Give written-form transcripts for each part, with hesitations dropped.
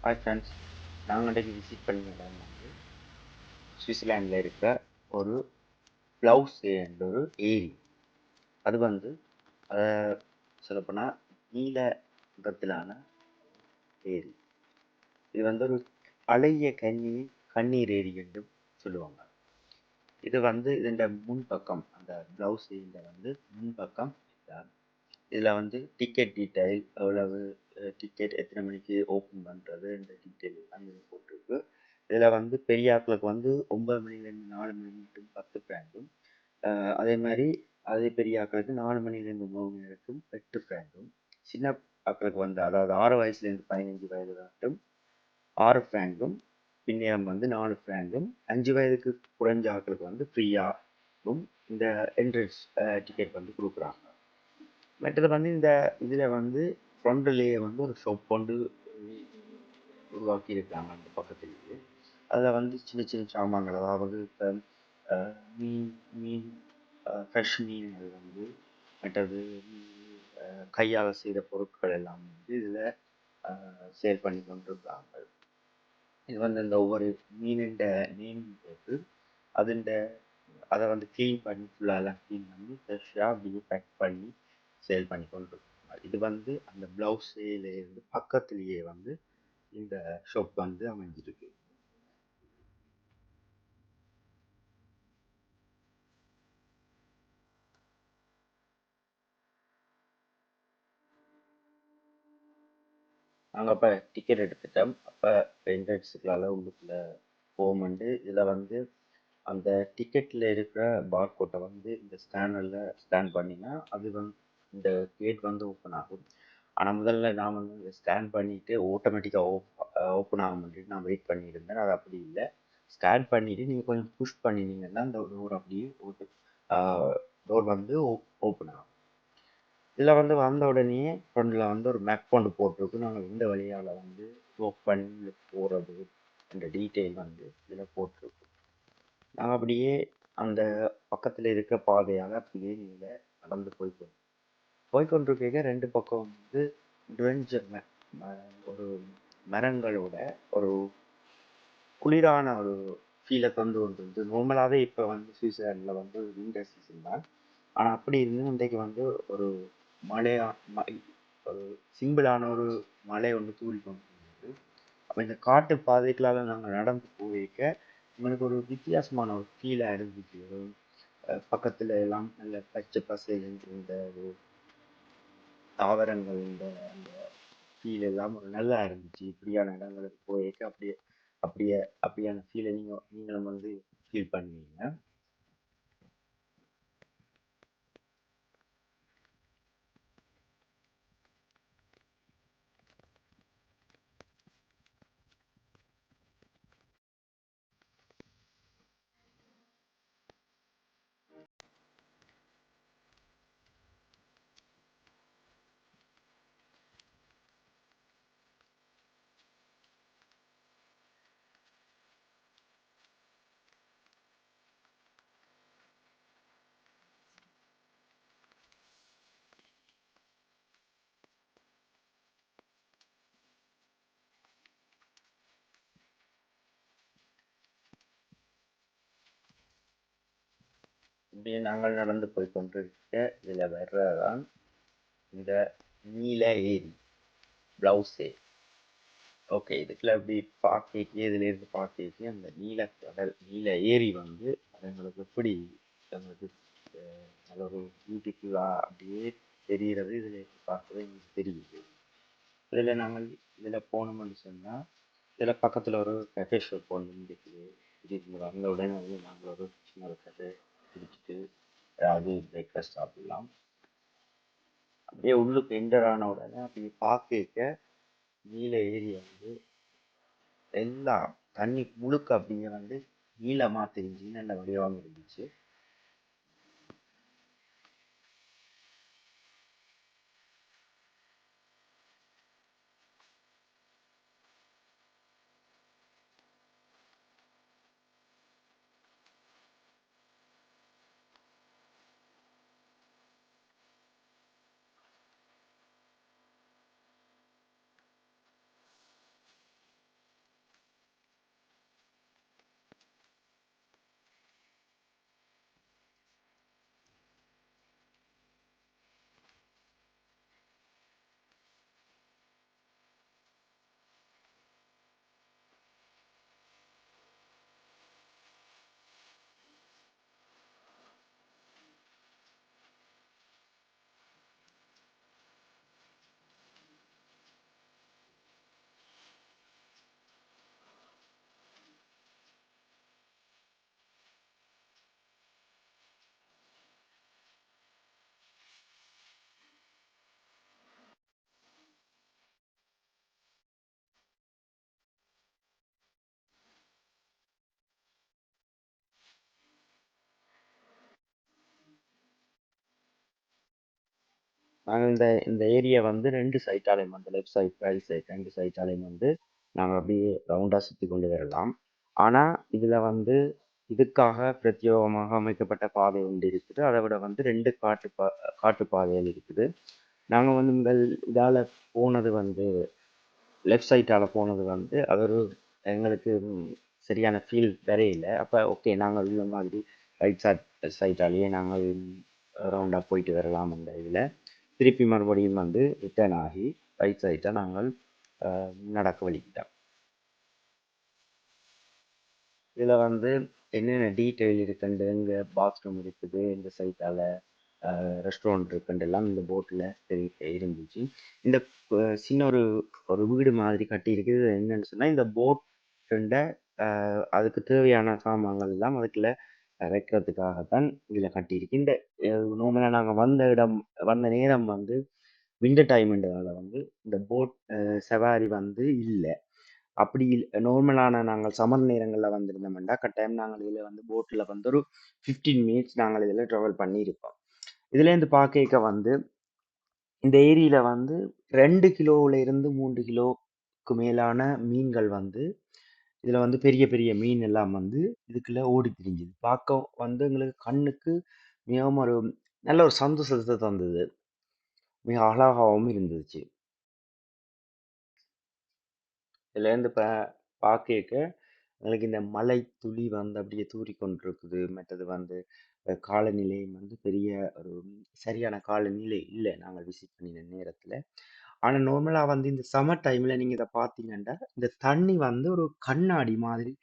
Hi friends, நாங்கள் இன்றைக்கு visit பண்ண இடம் வந்து சுவிட்சர்லாண்டில் இருக்கிற ஒரு ப்ளவுஸ் என்ற ஒரு ஏரி. அது வந்து சொல்லப்போனால் நீல நிறத்திலான ஏரி. இது வந்து ஒரு பழைய கண்ணீர் ஏரி என்றும் சொல்லுவாங்க. இது வந்து இதோட முன்பக்கம், அந்த ப்ளவுஸ் ஏரியில் வந்து முன்பக்கம் இதில் வந்து டிக்கெட் டீட்டெயில், எவ்வளவு டிக்கெட், எத்தனை மணிக்கு ஓப்பன் பண்ணுறது, இந்த டீட்டெயில் அங்கே போட்டிருக்கு. இதில் வந்து பெரிய ஆட்களுக்கு வந்து 9 மணிலேருந்து 4 மணி மட்டும் 10 பேண்டும், அதே மாதிரி அதே பெரிய ஆட்களுக்கு 4 மணிலேருந்து 3 மணி வரைக்கும் 8 பேண்டும், சின்ன ஆட்களுக்கு வந்து அதாவது 6 வயசுலேருந்து 15 வயது வரைக்கும் 6 பேண்டும், பின்னியம் வந்து 4 பேண்டும், 5 வயதுக்கு குறைஞ்ச ஆட்களுக்கு வந்து ஃப்ரீயாகவும் இந்த என்ட்ரன்ஸ் டிக்கெட் வந்து கொடுக்குறாங்க. மற்றது வந்து இந்த இதில் வந்து ஃப்ரண்ட்லேயே வந்து ஒரு ஷாப் கொண்டு உருவாக்கி இருக்காங்க அந்த பக்கத்துலேயே. அதில் வந்து சின்ன சின்ன சாமான்கள், அதாவது இப்போ மீன் மீன் ஃப்ரெஷ் மீன்கள் வந்து, மற்றது கையால் செய்த பொருட்கள் எல்லாம் வந்து இதில் சேல் பண்ணி கொண்டிருக்காங்க. இது வந்து இந்த ஒவ்வொரு மீனின் நேம் போட்டு அதை வந்து க்ளீன் பண்ணி ஃபுல்லாக க்ளீன் பண்ணி ஃப்ரெஷ்ஷாக அப்படியே பேக் பண்ணி சேல் பண்ணி கொண்டு. இது வந்து அந்த ப்ளவுஸிலேருந்து பக்கத்துலேயே வந்து இந்த ஷாப் வந்து அமைஞ்சிருக்கு. நாங்கள் அப்போ டிக்கெட் எடுத்துட்டோம். அப்போ என்ட்ரன்ஸுக்குள்ளால உள்ளுக்குள்ளே போகும்போது இதில் வந்து அந்த டிக்கெட்டில் இருக்கிற பார்கோட்டை வந்து இந்த ஸ்கேனரில் ஸ்கேன் பண்ணினா அது வந்து இந்த கேட் வந்து ஓப்பன் ஆகும். ஆனால் முதல்ல நான் வந்து ஸ்கேன் பண்ணிவிட்டு ஆட்டோமேட்டிக்காக ஓப்பன் ஆக முடியும் நான் வெயிட் பண்ணியிருந்தேன். அது அப்படி இல்லை, ஸ்கேன் பண்ணிவிட்டு நீங்கள் கொஞ்சம் புஷ் பண்ணினீங்கன்னா அந்த டோர் அப்படியே டோர் வந்து ஓப்பன் ஆகும். இதில் வந்து வந்த உடனே ஃப்ரண்டில் வந்து ஒரு மேப் கொண்டு போட்டிருக்கு. நாங்கள் இந்த வழியால் வந்து ஒர்க் பண்ணி போகிறது என்ற டீட்டெயில் வந்து இதில் போட்டிருக்கு. நாங்கள் அப்படியே அந்த பக்கத்தில் இருக்கிற பாதையாக அப்படியே நீங்கள் நடந்து போய்கொண்டிருக்க 2 பக்கம் வந்து ஒரு மரங்களோட ஒரு குளிரான ஒரு ஃபீலை கொண்டு வந்து. நார்மலாகவே இப்போ வந்து சுவிட்சர்லாண்டில் வந்து விண்டர் சீசன் தான், ஆனால் அப்படி இருந்து இன்றைக்கு வந்து ஒரு ஒரு சிம்பிளான ஒரு மழை ஒன்று தூரி கொண்டு இருந்தது. அப்போ இந்த காட்டு பாதைகளால் நாங்கள் நடந்து போயிருக்க எங்களுக்கு ஒரு வித்தியாசமான ஒரு ஃபீலாக இருந்துச்சு. ஒரு பக்கத்தில் எல்லாம் நல்ல பச்சை பசையில் இந்த ஒரு தாவரங்கள், இந்த அந்த ஃபீல் எல்லாம் ஒரு நல்லா இருந்துச்சு. இப்படியான இடங்களுக்கு போயிருக்க அப்படியே அப்படியே அப்படியான ஃபீலை நீங்களும் வந்து ஃபீல் பண்ணுவீங்க. இப்படியே நாங்கள் நடந்து போய் கொண்டிருக்க இதில் வர்றதான் இந்த நீல ஏரி, ப்ளவுஸ் ஏரி. ஓகே, இதுக்குள்ள அப்படி பார்க்க இதிலிருந்து பார்க்க அந்த நீல ஏரி வந்து எங்களுக்கு எப்படி எங்களுக்கு நல்ல ஒரு பியூட்டிஃபுல்லாக அப்படியே தெரிகிறது. இதில் பார்க்கவே எங்களுக்கு தெரியுது. இதில் நாங்கள் இதில் போனோம்னு சொன்னால் இதில் பக்கத்தில் ஒரு கஃபே ஷாப் ஒன்று இருக்குது. வந்த உடனே வந்து நாங்கள் ஒரு சின்ன ஒரு கஃபே குடிச்சிட்டு ஏதாவது பிரேக்ஃபாஸ்ட் சாப்பிடலாம். அப்படியே உள்ளுக்கு என்டர் ஆன உடனே அப்படியே பார்க்க நீல ஏரி வந்து எல்லாம் தண்ணி முழுக்க அப்படிங்க வந்து நீளமாக தெரிஞ்சு நல்ல வடிவாக இருந்துச்சு. நாங்கள் இந்த இந்த ஏரியா வந்து 2 சைட்டாலையும் வந்து லெஃப்ட் சைட் ரைட் சைட் 2 சைட்டாலையும் வந்து நாங்கள் அப்படியே ரவுண்டாக சுற்றி கொண்டு வரலாம். ஆனால் இதில் வந்து இதுக்காக பிரத்யேகமாக அமைக்கப்பட்ட பாதை ஒன்று இருக்குது. அதை விட வந்து 2 காட்டுப்பாதைகள் இருக்குது. நாங்கள் வந்து முதல் இதால் போனது வந்து லெஃப்ட் சைட்டால் போனது வந்து அது ஒரு எங்களுக்கு சரியான ஃபீல் வரையில. அப்போ ஓகே நாங்கள் இந்த மாதிரி ரைட் சைட்டாலேயே நாங்கள் ரவுண்டாக போயிட்டு வரலாம் அந்த இதில் திருப்பி மறுபடியும் வந்து ரிட்டர்ன் ஆகி ரைட் சைட்டை நாங்கள் நடக்க வலிக்கிட்டோம். இதில் வந்து என்னென்ன டீட்டெயில் இருக்குண்டு, இங்கே பாத்ரூம் இருக்குது, இந்த சைட்டால் ரெஸ்டாரண்ட் இருக்குன்றெல்லாம் இந்த போட்டில் இருந்துச்சு. இந்த சின்ன ஒரு ஒரு வீடு மாதிரி கட்டி இருக்குது. என்னன்னு சொன்னால் இந்த போட்டுண்ட அதுக்கு தேவையான சாமான்கள் எல்லாம் அதுக்குள்ள வைக்கிறதுக்காகத்தான் இதில் கட்டியிருக்கு. இந்த நார்மலாக நாங்கள் வந்த நேரம் வந்து விண்டர் டைம்ன்றதால வந்து இந்த போட் சவாரி வந்து இல்லை. அப்படி நார்மலான நாங்கள் சம்மர் நேரங்களில் வந்திருந்தோம்னா கட்டாயம் நாங்கள் இதில் வந்து போட்டில் வந்து ஒரு 15 மினிட்ஸ் நாங்கள் இதில் ட்ராவல் பண்ணியிருப்போம். இதுலேருந்து பார்க்க வந்து இந்த ஏரியில வந்து 2 கிலோவில் இருந்து 3 கிலோவுக்கு மேலான மீன்கள் வந்து இதில் வந்து பெரிய பெரிய மீன் எல்லாம் வந்து இதுக்குள்ள ஓடி திரிஞ்சுது. பார்க்க வந்து எங்களுக்கு கண்ணுக்கு மிகவும் ஒரு நல்ல ஒரு சந்தோஷத்தை தந்தது. மிக அழகாகவும் இருந்துச்சு. இதுலேருந்து பார்க்க எங்களுக்கு இந்த மலை துளி வந்து அப்படியே தூறி கொண்டிருக்குது. மற்றது வந்து காலநிலை வந்து பெரிய ஒரு சரியான காலநிலை இல்லை நாங்கள் விசிட் பண்ணின நேரத்தில். ஆனால் நார்மலாக வந்து இந்த சம்மர் டைமில் நீங்கள் இதை பார்த்தீங்கன்னா இந்த தண்ணி வந்து ஒரு கண்ணாடி மாதிரி.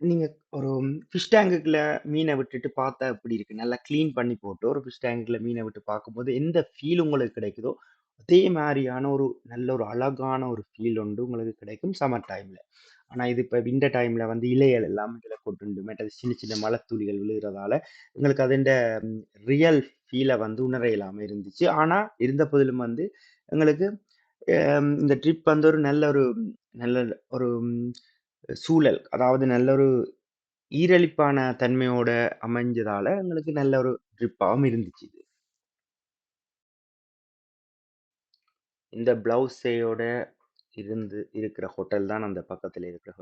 நீங்கள் ஒரு ஃபிஷ் டேங்குக்குள்ள மீனை விட்டுட்டு பார்த்தா எப்படி இருக்குது, நல்லா க்ளீன் பண்ணி போட்டு ஒரு ஃபிஷ் டேங்குக்குள்ள மீனை விட்டு பார்க்கும்போது எந்த ஃபீல் உங்களுக்கு கிடைக்குதோ அதே மாதிரியான ஒரு நல்ல ஒரு அழகான ஒரு ஃபீல் ஒன்று உங்களுக்கு கிடைக்கும் சம்மர் டைமில். ஆனால் இது இப்போ விண்டர் டைமில் வந்து இலைகள் எல்லாம் இதில் கொட்டுண்டு மற்றது சின்ன சின்ன மழை துளிகள் விழுகிறதால எங்களுக்கு அதுண்ட ரியல் ஃபீலை வந்து உணர இல்லாமல் இருந்துச்சு. ஆனால் இருந்த போதிலும் வந்து எங்களுக்கு இந்த ட்ரிப் வந்து ஒரு நல்ல ஒரு சூழல், அதாவது நல்ல ஒரு ஈரலிப்பான தன்மையோட அமைஞ்சதால எங்களுக்கு நல்ல ஒரு ட்ரிப்பாகவும் இருந்துச்சு இது. இந்த பிளவுஸையோட இருக்கிற ஹோட்டல் தான் அந்த பக்கத்தில் இருக்கிற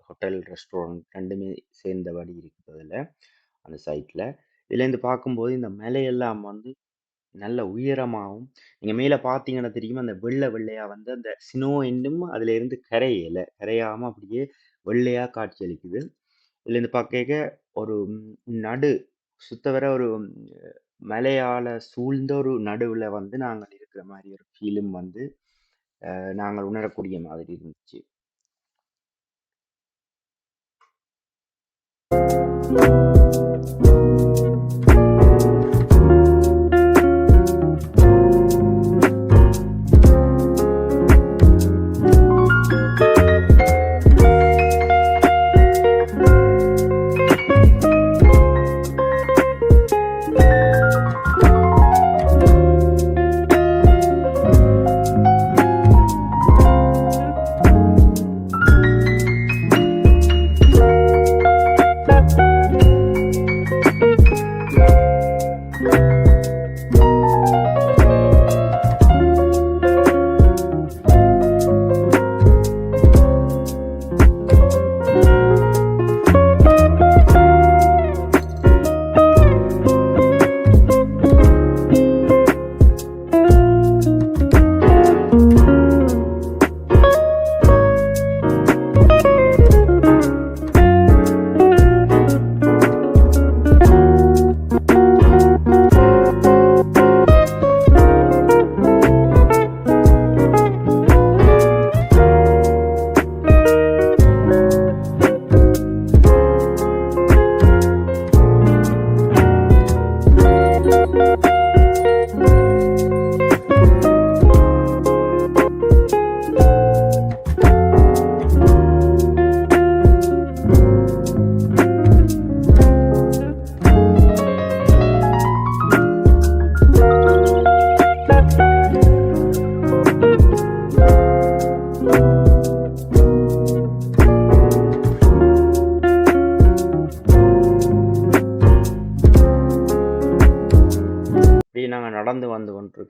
ஹோட்டல் ரெஸ்டாரண்ட் ரெண்டுமே சேர்ந்தபடி இருக்குது அதில் அந்த சைட்டில். இதுலேருந்து பார்க்கும்போது இந்த மலையெல்லாம் வந்து நல்ல உயரமாகவும் நீங்கள் மேலே பார்த்தீங்கன்னா தெரியும் அந்த வெள்ளையாக வந்து அந்த ஸ்னோ இன்னும் அதில் இருந்து கரையாமல் அப்படியே வெள்ளையாக காட்சி அளிக்குது. இதுலேருந்து பார்க்க ஒரு சுத்த வர ஒரு மலையால சூழ்ந்த ஒரு நடுவில் வந்து நாங்கள் இருக்கிற மாதிரி ஒரு ஃபீலும் வந்து நாங்கள் உணரக்கூடிய மாதிரி இருந்துச்சு.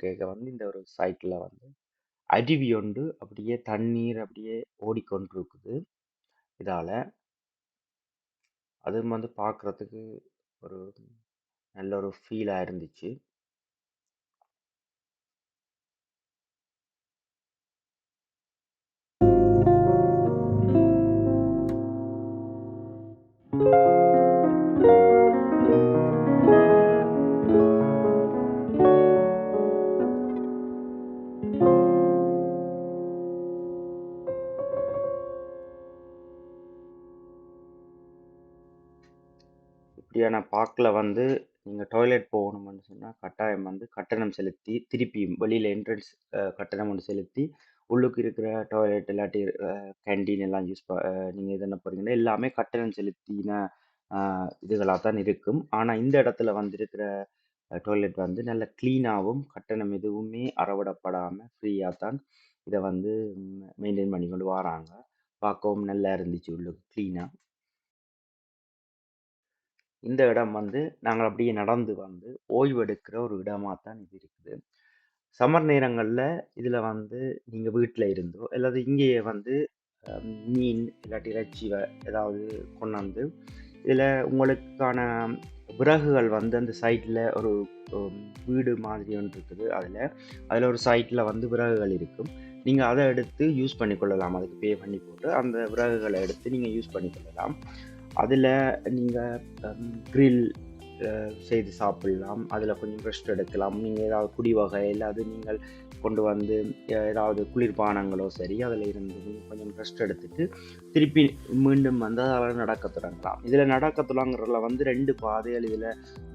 கொண்டிருக்க வந்து இந்த ஒரு சைட்ல வந்து அருவி ஒன்று அப்படியே தண்ணீர் அப்படியே ஓடிக்கொண்டிருக்குது இதால. அதுவும் வந்து பார்க்கறதுக்கு ஒரு நல்ல ஒரு ஃபீலா இருந்துச்சு. இப்படியான பார்க்ல வந்து நீங்க டாய்லெட் போகணும்னு சொன்னா கட்டாயம் வந்து கட்டணம் செலுத்தி திருப்பியும் வெளியில என்ட்ரன்ஸ் கட்டணம் ஒன்று செலுத்தி உள்ளுக்கு இருக்கிற டாய்லெட் இல்லாட்டி கேண்டீன் எல்லாம் நீங்க இது என்ன போறீங்கன்னா எல்லாமே கட்டணம் செலுத்தின இதுகளாக தான் இருக்கும். ஆனா இந்த இடத்துல வந்து இருக்கிற டாய்லெட் வந்து நல்ல க்ளீனாகவும் கட்டணம் எதுவுமே அறவிடப்படாம ஃப்ரீயா தான் இதை வந்து மெயின்டைன் பண்ணி கொண்டு வராங்க. பார்க்கவும் நல்லா இருந்துச்சு உள்ளுக்கு க்ளீனா. இந்த இடம் வந்து நாங்கள் அப்படியே நடந்து வந்து ஓய்வெடுக்கிற ஒரு இடமா தான் இது இருக்குது. சம்மர் நேரங்கள்ல இதுல வந்து நீங்க வீட்ல இருந்தோ அல்லது இங்கேயே வந்து மீன் இல்லாட்டி இறைச்சி ஏதாவது கொண்டாந்து இதுல உங்களுக்கான விறகுகள் வந்து அந்த சைட்ல ஒரு வீடு மாதிரி ஒன்று இருக்குது. அதுல ஒரு சைட்ல வந்து விறகுகள் இருக்கும். நீங்க அதை எடுத்து யூஸ் பண்ணிக்கொள்ளலாம். அதுக்கு பே பண்ணி போட்டு அந்த விறகுகளை எடுத்து நீங்க யூஸ் பண்ணிக்கொள்ளலாம். அதில் நீங்கள் க்ரில் செய்து சாப்பிடலாம். அதில் கொஞ்சம் ரெஸ்ட் எடுக்கலாம். நீங்கள் ஏதாவது குடி வகையில் அது நீங்கள் கொண்டு வந்து ஏதாவது குளிர்பானங்களோ சரி அதில் இருந்து நீங்கள் கொஞ்சம் ரெஸ்ட் எடுத்துட்டு திருப்பி மீண்டும் வந்து அதில் நடக்க தொடங்கலாம். இதில் நடக்க தொடங்குறதுல வந்து 2 பாதைகள் இதில்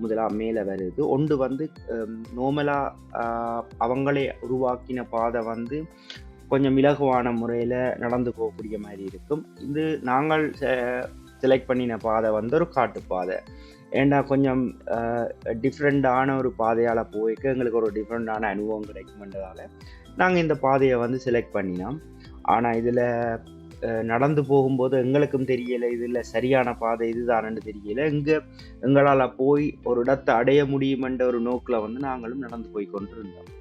முதலாக மேலே வருது. ஒன்று வந்து நார்மலாக அவங்களே உருவாக்கின பாதை வந்து கொஞ்சம் இலகுவான முறையில் நடந்து போகக்கூடிய மாதிரி இருக்கும். இது நாங்கள் செலக்ட் பண்ணின பாதை வந்து ஒரு காட்டு பாதை. ஏன்னா கொஞ்சம் டிஃப்ரெண்டான ஒரு பாதையால் போய்க்க எங்களுக்கு ஒரு டிஃப்ரெண்டான அனுபவம் கிடைக்குமென்றதால நாங்கள் இந்த பாதையை வந்து செலக்ட் பண்ணினோம். ஆனால் இதில் நடந்து போகும்போது எங்களுக்கும் தெரியலை இதில் சரியான பாதை இதுதானு தெரியல. எங்களால் போய் ஒரு இடத்தை அடைய முடியுமென்ற ஒரு நோக்கில் வந்து நாங்களும் நடந்து போய் கொண்டிருந்தோம்.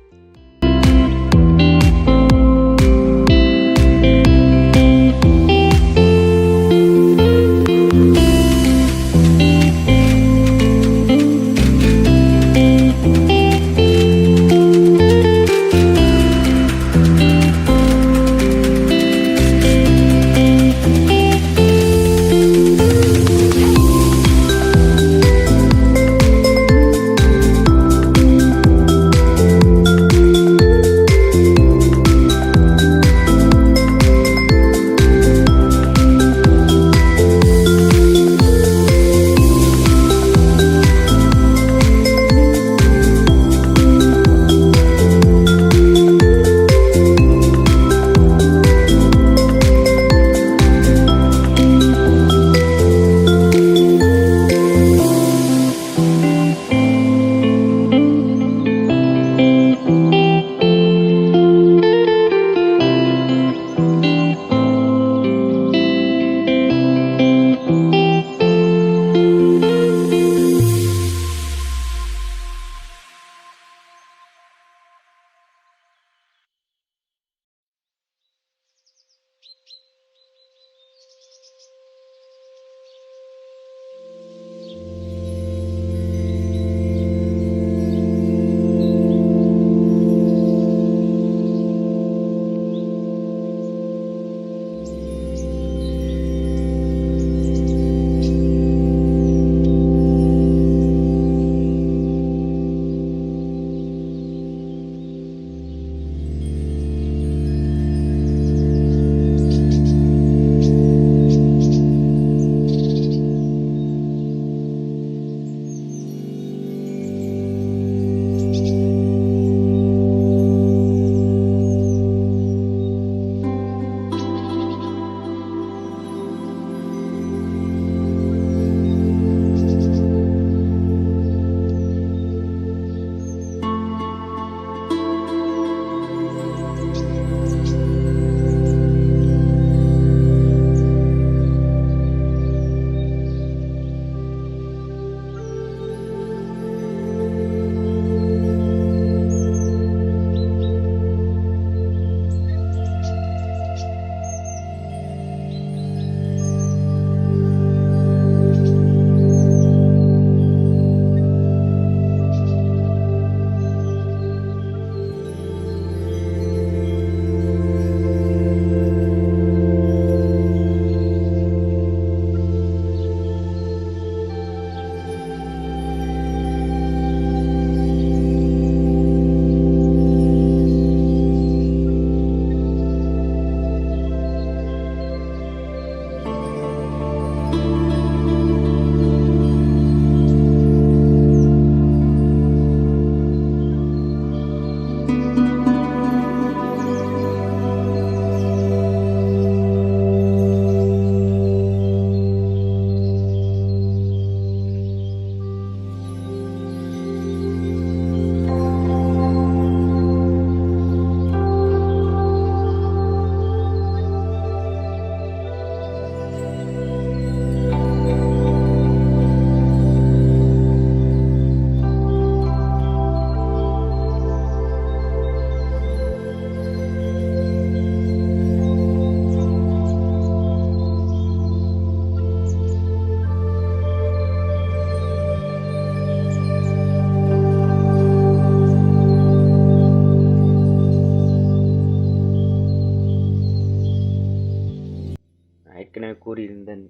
ஏற்கனவே கூறியிருந்தேன்,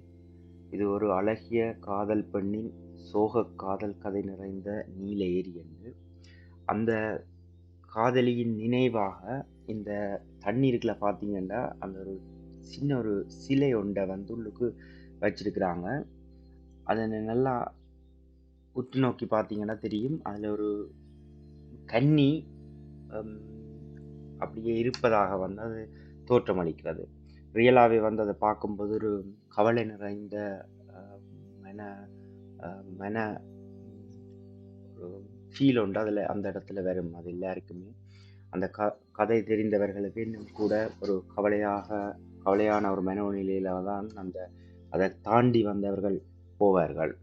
இது ஒரு அழகிய காதல் பெண்ணின் சோகக் காதல் கதை நிறைந்த நீல ஏரி என்று. அந்த காதலியின் நினைவாக இந்த தண்ணீருக்குள்ள பார்த்தீங்கன்னா, அந்த ஒரு சின்ன ஒரு சிலை ஒன்றை வந்து உள்ளுக்கு வச்சிருக்கிறாங்க. அதை நல்லா உற்று நோக்கி பார்த்தீங்கன்னா தெரியும். அதில் ஒரு கன்னி ஹம், அப்படியே இருப்பதாக வந்து அது தோற்றமளிக்கிறது. ரியலாகவே வந்து அதை பார்க்கும்போது ஒரு கவலை நிறைந்த அஹ், மன மன ஒரு ஃபீல் உண்டு அதில் அந்த இடத்துல வரும். அது எல்லாருக்குமே அந்த கதை தெரிந்தவர்களுக்கு இன்னும் கூட ஒரு கவலையான ஒரு மனோநிலையில தான் அதை தாண்டி வந்தவர்கள் போவார்கள்.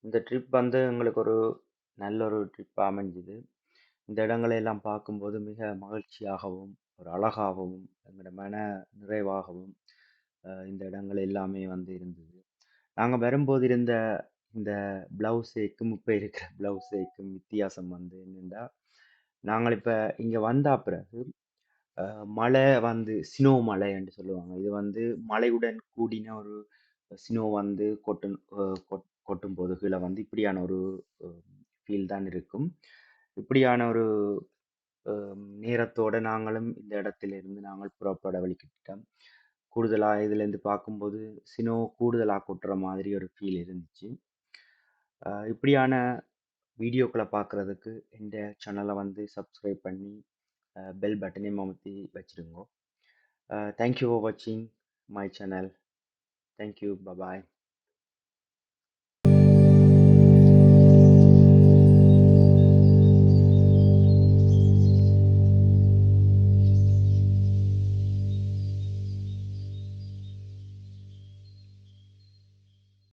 இந்த ட்ரிப் வந்து எங்களுக்கு ஒரு நல்ல ஒரு ட்ரிப் அமைஞ்சுது. இந்த இடங்களை எல்லாம் பார்க்கும்போது மிக மகிழ்ச்சியாகவும் ஒரு அழகாகவும் எங்களோட மன நிறைவாகவும் இந்த இடங்கள் எல்லாமே வந்து இருந்தது. நாங்கள் வரும்போது இருந்த இந்த பிளவுஸேக்கும் இப்போ இருக்கிற பிளவுஸேக்கும் வித்தியாசம் வந்து என்னென்னா, நாங்கள் இப்போ இங்கே வந்தா பிறகு மழை வந்து ஸ்னோ மழை என்று சொல்லுவாங்க. இது வந்து மழையுடன் கூடின ஒரு ஸ்னோ வந்து கொட்டும் போது கீழே வந்து இப்படியான ஒரு ஃபீல் தான் இருக்கும். இப்படியான ஒரு நேரத்தோட நாங்களும் இந்த இடத்திலிருந்து நாங்கள் புறப்பட வழிகிட்டோம். கூடுதலாக இதுலேருந்து பார்க்கும்போது ஸ்னோ கூடுதலாக கொட்டுற மாதிரி ஒரு ஃபீல் இருந்துச்சு. இப்படியான வீடியோக்களை பார்க்குறதுக்கு இந்த சேனலை வந்து சப்ஸ்கிரைப் பண்ணி பெல் பட்டனையும் அமுத்தி வச்சிருங்க. Thank you for watching my channel. Thank you. Bye bye.